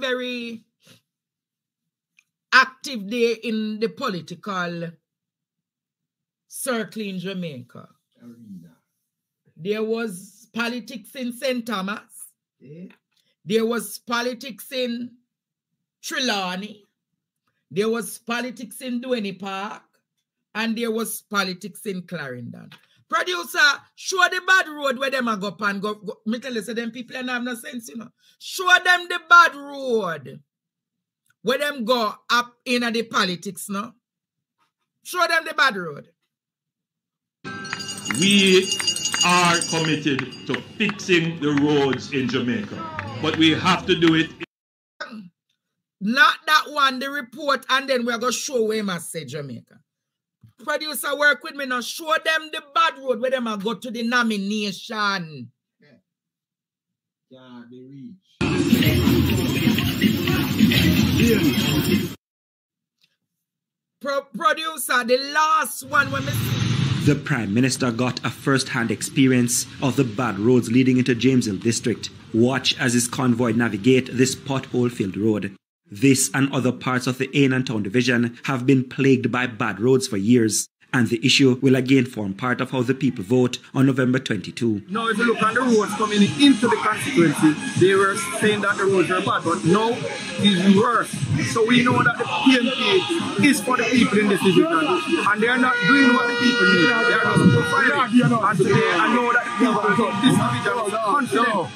very active day in the political circle in Jamaica. There was politics in St. Thomas. There was politics in Trelawney. There was politics in Duane Park. And there was politics in Clarendon. Producer, show the bad road where them a go up and go. Me tell you, so them people have no sense, you know. Show them the bad road where them go up in the politics, no? Show them the bad road. We are committed to fixing the roads in Jamaica, but we have to do it. Not that one, the report, and then we're going to show where must say Jamaica. Producer, work with me now. Show them the bad road where them are go to the nomination. Yeah, they reach. Producer, the last one when me see. The Prime Minister got a first-hand experience of the bad roads leading into James Hill District. Watch as his convoy navigate this pothole-filled road. This and other parts of the Ain and Town Division have been plagued by bad roads for years, and the issue will again form part of how the people vote on November 22. Now, if you look at the roads coming into the constituency, they were saying that the roads are bad, but now it's worse. So we know that the PNP is for the people in this division, and they are not doing what the people need. They are just providing. And today, I know that the people of this division are confident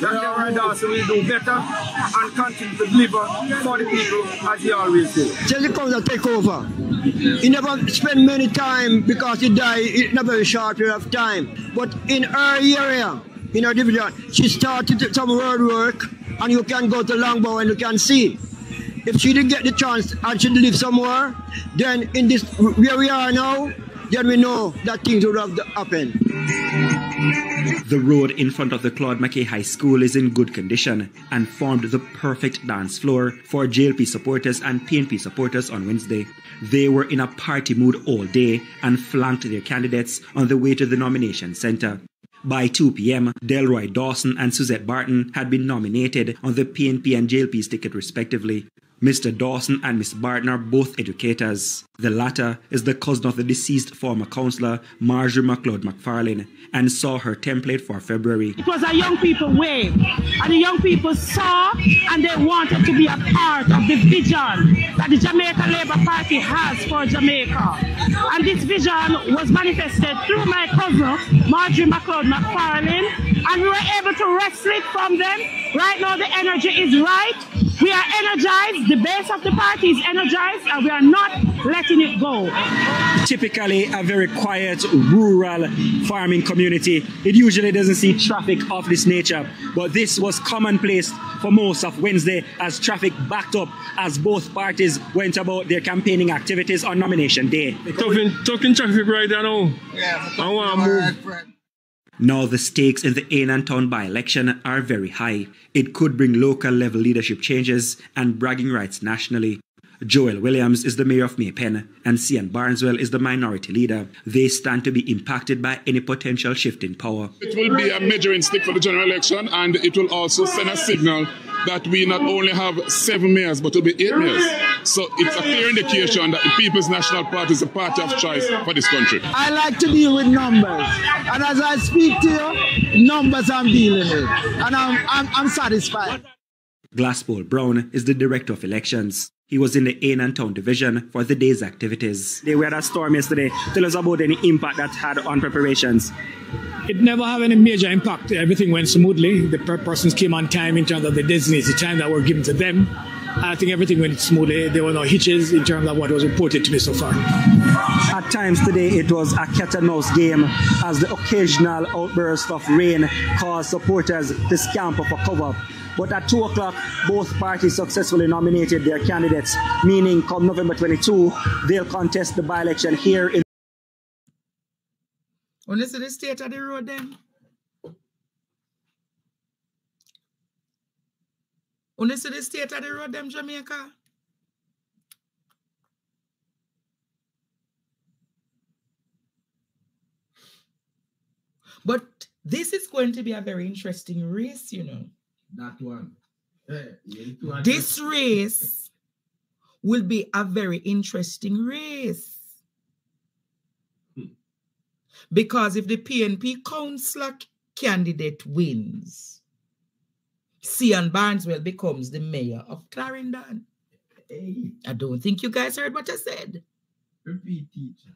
that the Randolph will do better and continue to deliver for the people as he always do. Till he comes and take over. He never spend many time because he died in a very short period of time. But in her area, in her division, she started some road work, and you can go to Longbow and you can see. If she didn't get the chance and she live somewhere, then in this where we are now, then we know that things would have happened. The road in front of the Claude Mackay High School is in good condition and formed the perfect dance floor for JLP supporters and PNP supporters on Wednesday. They were in a party mood all day and flanked their candidates on the way to the nomination centre. By 2 p.m., Delroy Dawson and Suzette Barton had been nominated on the PNP and JLP's ticket respectively. Mr. Dawson and Miss Barton are both educators. The latter is the cousin of the deceased former councillor Marjorie McLeod McFarlane and saw her template for February. It was a young people wave, and the young people saw and they wanted to be a part of the vision that the Jamaica Labour Party has for Jamaica. And this vision was manifested through my cousin Marjorie McLeod McFarlane, and we were able to wrestle it from them. Right now the energy is right. We are energized, the base of the party is energized, and we are not letting it go. Typically a very quiet rural farming community. It usually doesn't see traffic of this nature, but this was commonplace for most of Wednesday as traffic backed up as both parties went about their campaigning activities on nomination day. Talking traffic right now. Yeah, I want to move. Now the stakes in the Ain and Town by-election are very high. It could bring local level leadership changes and bragging rights nationally. Joel Williams is the mayor of Maypen and Cian Barneswell is the minority leader. They stand to be impacted by any potential shift in power. It will be a measuring stick for the general election, and it will also send a signal that we not only have 7 mayors but will be 8 mayors. So it's a clear indication that the People's National Party is a party of choice for this country. I like to deal with numbers, and as I speak to you, numbers I'm dealing with, and I'm satisfied. Glasspool Brown is the director of elections. He was in the Ain and Town division for the day's activities. They were at a storm yesterday. Tell us about any impact that had on preparations. It never had any major impact. Everything went smoothly. The persons came on time in terms of the designated time that were given to them. I think everything went smoothly. There were no hitches in terms of what was reported to me so far. At times today it was a cat and mouse game as the occasional outburst of rain caused supporters to scamper for cover. But at 2 o'clock, both parties successfully nominated their candidates, meaning come November 22, they'll contest the by-election here in... When you see the state of the road then? When you see the state of the road them, Jamaica? But this is going to be a very interesting race, you know. That one. This race will be a very interesting race. Because if the PNP councillor candidate wins, Cian Barneswell becomes the mayor of Clarendon. Hey. I don't think you guys heard what I said. Repeat, teacher.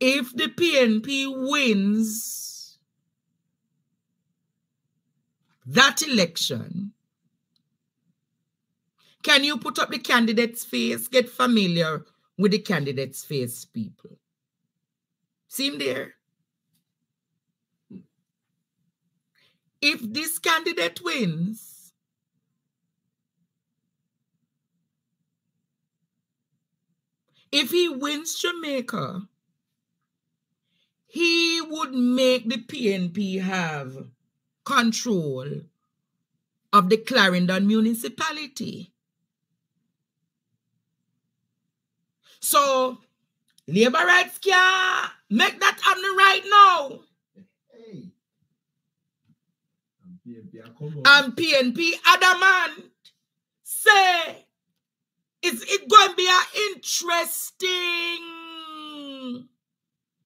If the PNP wins that election, can you put up the candidate's face? Get familiar with the candidate's face, people. See him there? If this candidate wins, if he wins Jamaica, he would make the PNP have control of the Clarendon municipality. So, Labour rights can't make that happen right now. Hey. And PNP adamant say it's going to be an interesting.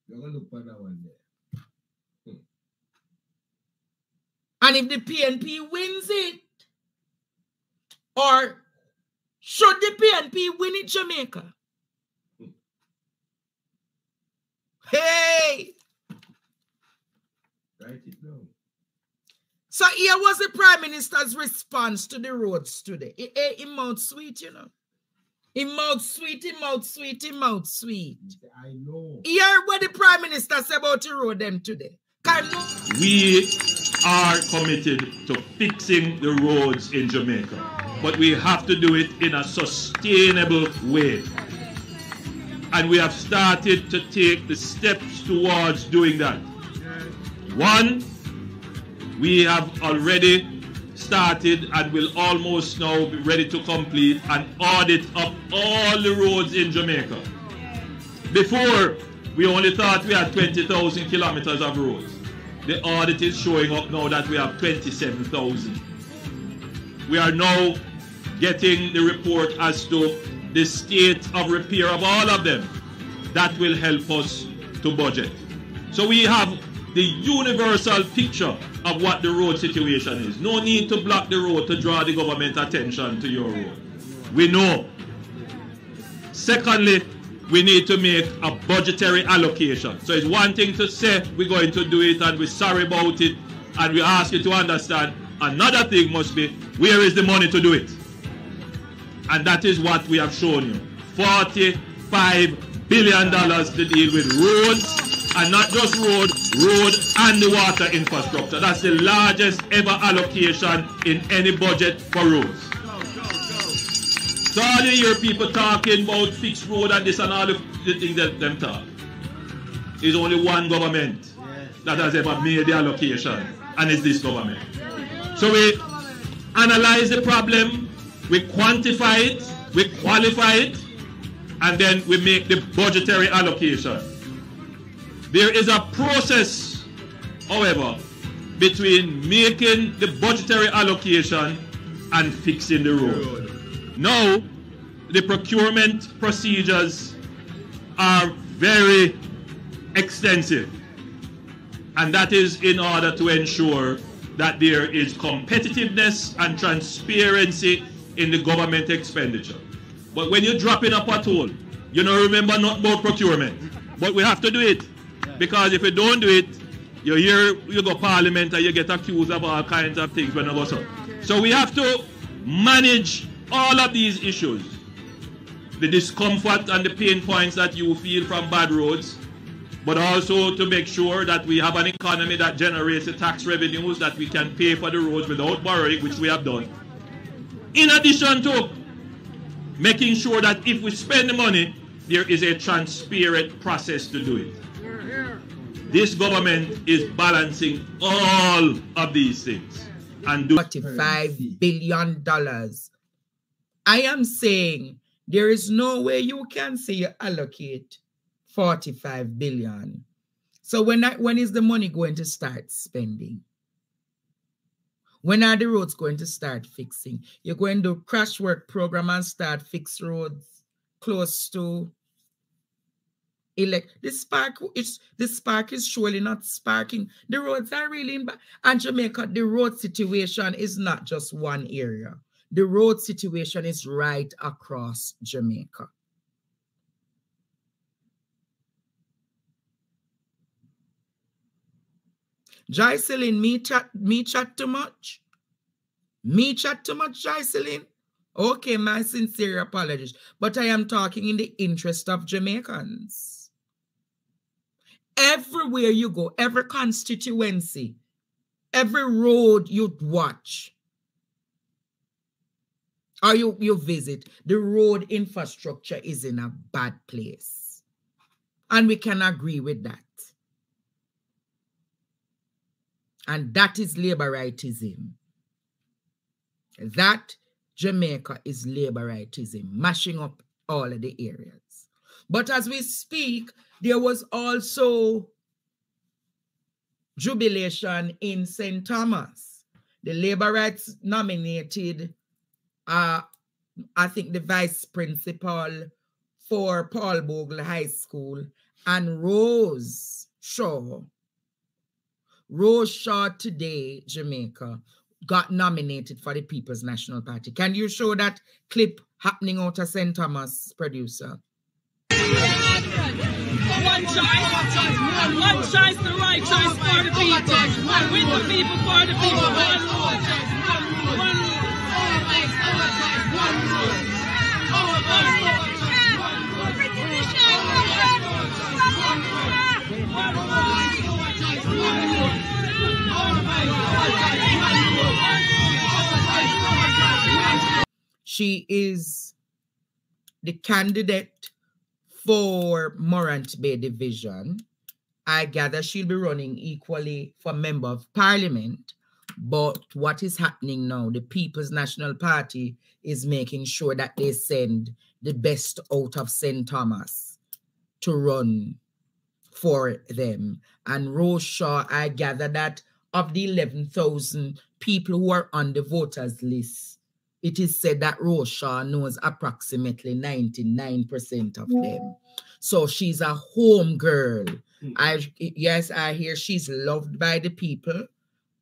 You're going to look for that one there. And if the PNP wins it, or should the PNP win it, Jamaica? Hey! Write it down. So here was the Prime Minister's response to the roads today. He mouth sweet, you know. He mouth sweet, he mouth sweet, he mouth sweet. I know. Hear what the Prime Minister said about the road them today. We are committed to fixing the roads in Jamaica, but we have to do it in a sustainable way. And we have started to take the steps towards doing that. One, we have already started and will almost now be ready to complete an audit of all the roads in Jamaica. Before, we only thought we had 20,000 kilometers of roads. The audit is showing up now that we have 27,000. We are now getting the report as to the state of repair of all of them. That will help us to budget. So we have the universal picture of what the road situation is. No need to block the road to draw the government attention to your road. We know. Secondly, we need to make a budgetary allocation. So it's one thing to say we're going to do it and we're sorry about it and we ask you to understand. Another thing must be, where is the money to do it? And that is what we have shown you. $45 billion to deal with roads, and not just road and the water infrastructure. That's the largest ever allocation in any budget for roads. So all you hear people talking about fixed road and this and all the things that them talk. There's only one government that has ever made the allocation, and it's this government. So we analyze the problem, we quantify it, we qualify it, and then we make the budgetary allocation. There is a process, however, between making the budgetary allocation and fixing the road. Now, the procurement procedures are very extensive, and that is in order to ensure that there is competitiveness and transparency in the government expenditure. But when you drop in a pothole, you don't remember not about procurement. But we have to do it, because if you don't do it, you hear you go parliament and you get accused of all kinds of things when you go so. So we have to manage all of these issues. The discomfort and the pain points that you feel from bad roads, but also to make sure that we have an economy that generates the tax revenues that we can pay for the roads without borrowing, which we have done. In addition to making sure that if we spend the money, there is a transparent process to do it. This government is balancing all of these things. And $45 billion. I am saying there is no way you can say you allocate 45 billion. So when is the money going to start spending? When are the roads going to start fixing? You're going to do crash work program and start fix roads close to the spark is surely not sparking. The roads are really in bad. And Jamaica, the road situation is not just one area. The road situation is right across Jamaica. Joycelyn, me chat too much? Me chat too much, Joycelyn? Okay, my sincere apologies. But I am talking in the interest of Jamaicans. Everywhere you go, every constituency, every road you watch, or you visit, the road infrastructure is in a bad place. And we can agree with that. And that is labor rightism. That Jamaica is labor rightism, mashing up all of the areas. But as we speak, there was also jubilation in St. Thomas. The labor rights nominated, I think, the vice principal for Paul Bogle High School, and Rose Shaw today, Jamaica, got nominated for the People's National Party. Can you show that clip happening out of St. Thomas, producer? One choice, the right choice for the people. And with the people, for the people. One road. She is the candidate for Morant Bay Division. I gather she'll be running equally for Member of Parliament. But what is happening now, the People's National Party is making sure that they send the best out of St. Thomas to run for them. And Rose Shaw, I gather that of the 11,000 people who are on the voters list, it is said that Rose Shaw knows approximately 99% of them. So she's a home girl. Yes, I hear she's loved by the people.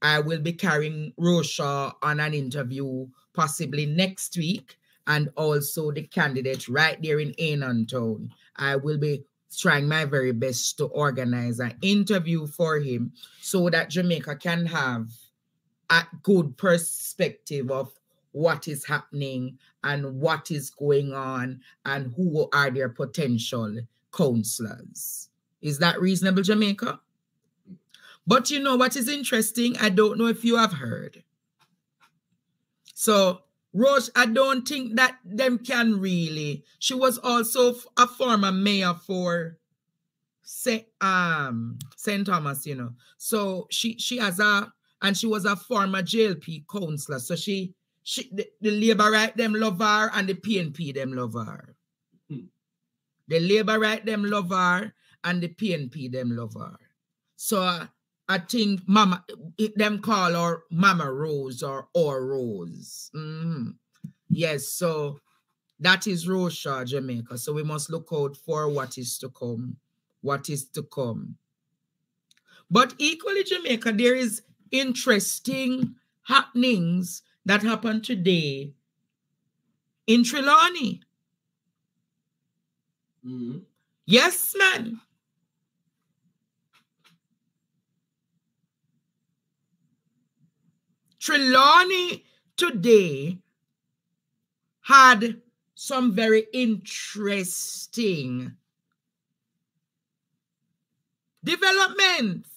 I will be carrying Rose Shaw on an interview possibly next week, and also the candidate right there in Ainontown. I will be trying my very best to organize an interview for him so that Jamaica can have a good perspective of what is happening and what is going on and who are their potential councillors. Is that reasonable, Jamaica? But you know what is interesting? I don't know if you have heard. So, Rose, I don't think that them can really. She was also a former mayor for St. Thomas, you know. So she has and she was a former JLP councillor. So the Labour right them love her and the PNP them love her. The Labour right them love her and the PNP them love her. So I think them call her Mama Rose or Rose. Yes, so that is Rose Shaw, Jamaica. So we must look out for what is to come. What is to come. But equally, Jamaica, there is interesting happenings that happened today in Trelawney. Yes, man. Trelawney today had some very interesting developments.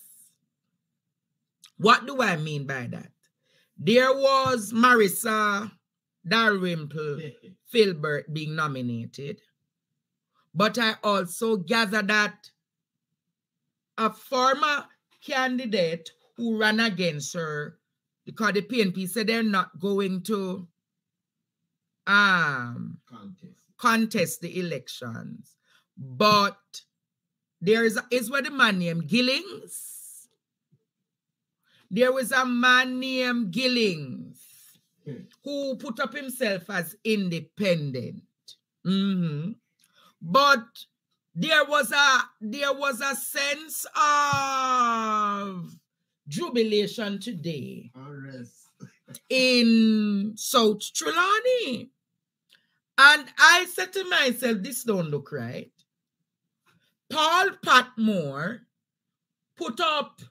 What do I mean by that? There was Marissa Dalrymple Filbert being nominated, but I also gather that a former candidate who ran against her, because the PNP said they're not going to contest the elections, but there is where the man named Gillings. There was a man named Gillings who put up himself as independent. But there was a sense of jubilation today in South Trelawney. And I said to myself, this don't look right. Paul Patmore put up,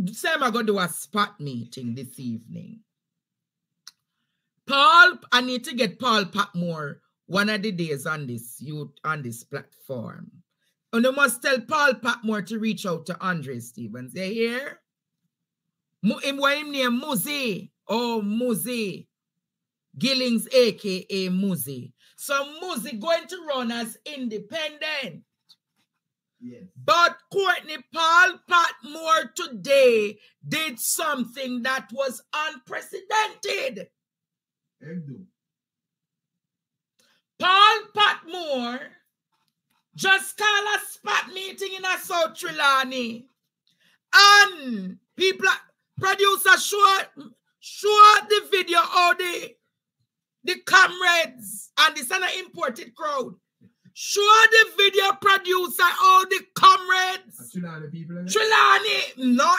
say I'm going to do a spot meeting this evening. I need to get Paul Patmore one of the days on this platform. And you must tell Paul Patmore to reach out to Andre Stevens. You hear? What him name? Muzi. Oh, Muzi. Gillings, a.k.a. Muzi. So Muzi going to run as independent. Yes. But Courtney, Paul Patmore today did something that was unprecedented. Paul Patmore just called a spot meeting in a South Trelawney. And people, producer show the video of the comrades, and this is an imported crowd. Show the video producer all the comrades. Trelawney people. Trelawney, no.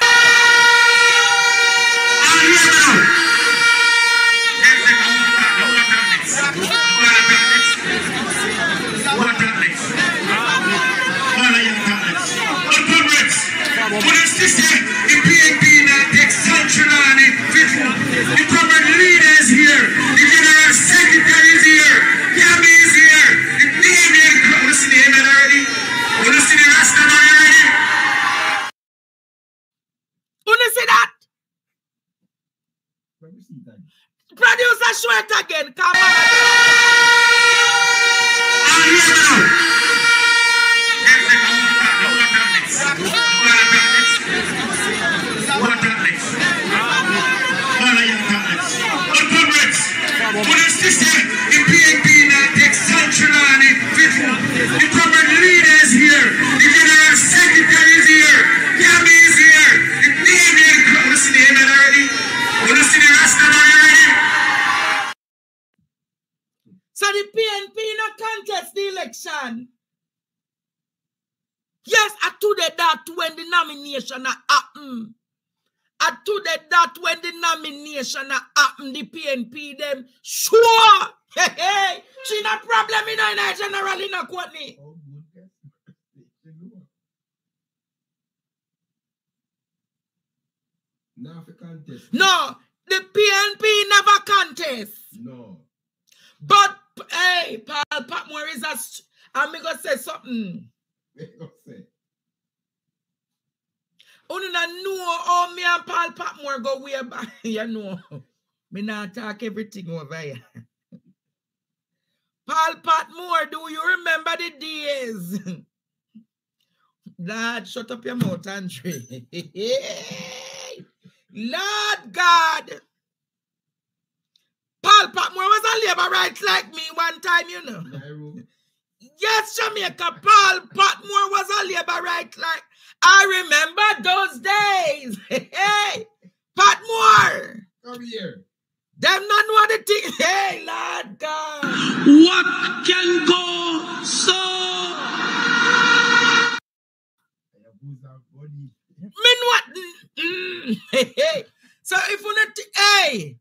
What is this here? The PNP now takes South Trelawney. The proper leaders here. The general secretary is here. Yami is here. The PNP. Want to see the head already? Want to see the Rasta man already? Want to see that? Producer, show it again. Come on. What is this here? The PNP now takes South Trelawney. The proper leaders here. The general secretary is here. Yami is here. The PNP. Want to see the head already? Want to see the Rasta man already? So the PNP not contest the election. Yes, I today that when the nomination happened. I today that when the nomination happened, the PNP them sure. Hey, she not problem in a general in a Courtney. No, the PNP never contest. No. But hey, Paul Patmore is I'm going to say something. You know how me and Paul Patmore go way back. You know, me not talk everything over here. Paul Patmore, do you remember the days? Lord, shut up your mouth, Andre. Lord God. Paul Patmore was a labor rights like me one time, you know. Yes, Jamaica, Paul Patmore was a labor rights like. I remember those days. Hey, Patmore. Come here. Them not know the thing. Hey, Lord God. What can go so? Mean what? Hey. So if you not, hey,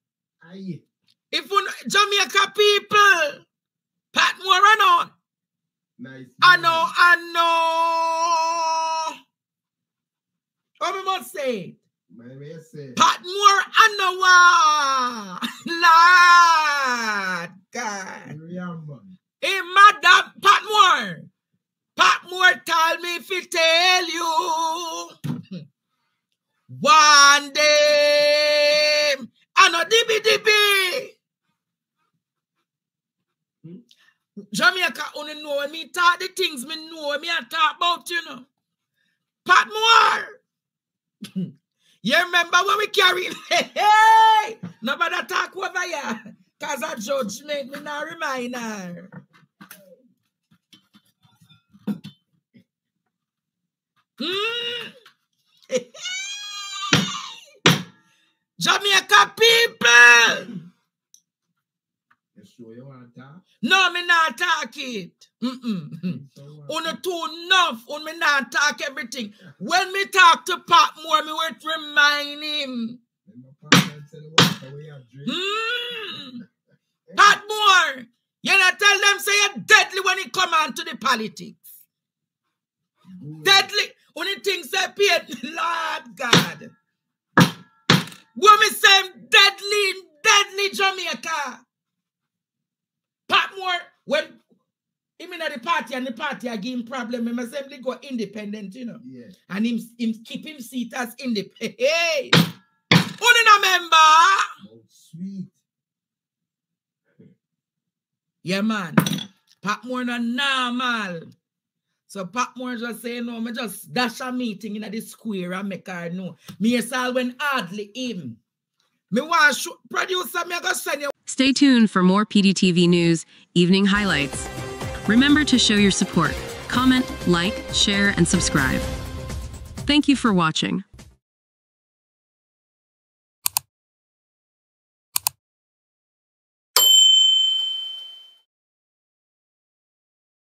if you Jamaica people, Patmore run on. Nice. I know. What am I say? Patmore, I know. Lord God. Hey, Madam Patmore. Patmore told me if he tell you one day I know DB. Jamaica only know when me talk the things me know me I talk about, you know. Patmore. You remember when we carried hey, nobody talk over here. Cause a judgment, me not remind her. Jamaica people. You sure you want to talk? No, me not talk it. Una too enough. Me not talk everything. When me talk to Pat Moore, me will remind him. Pat Moore, you not tell them say you're deadly when it come on to the politics. Deadly. Only things say PNP, Lord God. When me say deadly Jamaica. Pat Moore, when him in the party and the party are giving problem, him assembly go independent, you know. Yeah. And him keep him seat as independent. Hey! Only a member. Oh, sweet. Yeah, man. Pat Moore not normal. So Pat Moore just say, no, me just dash a meeting in the square and make her know. Me yes all when hardly him. Me want producer, me go send you. Stay tuned for more PDTV News Evening Highlights. Remember to show your support. Comment, like, share, and subscribe. Thank you for watching.